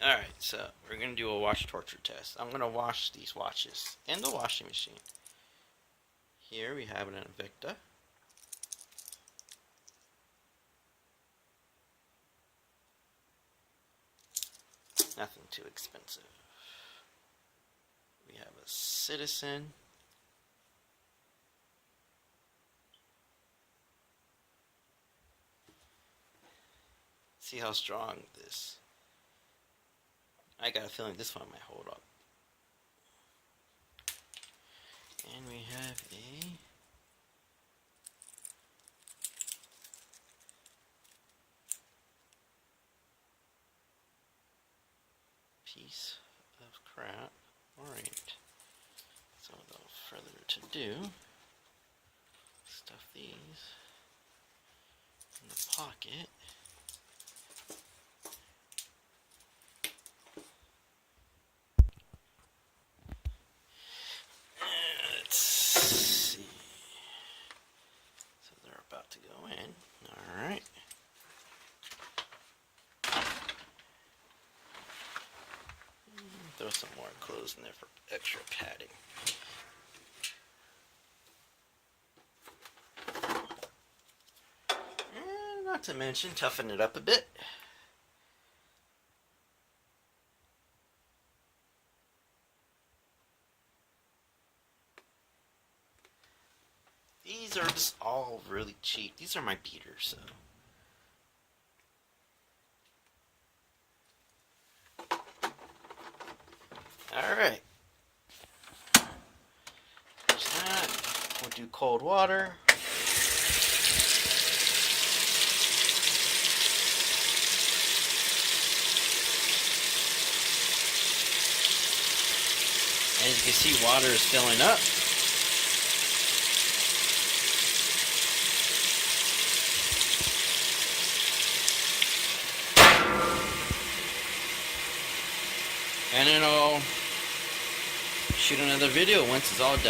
Alright, so we're going to do a wash torture test. I'm going to wash these watches in the washing machine. Here we have an Invicta. Nothing too expensive. We have a Citizen. See how strong this. I got a feeling this one might hold up. And we have a piece of crap, Oreint. So without further to do, stuff these in the pocket. Let's see. So they're about to go in. Alright. Throw some more clothes in there for extra padding. And not to mention, toughen it up a bit. These are just all really cheap. These are my beaters, so. Alright. There's that. We'll do cold water. As you can see, water is filling up. And then I'll shoot another video once it's all done.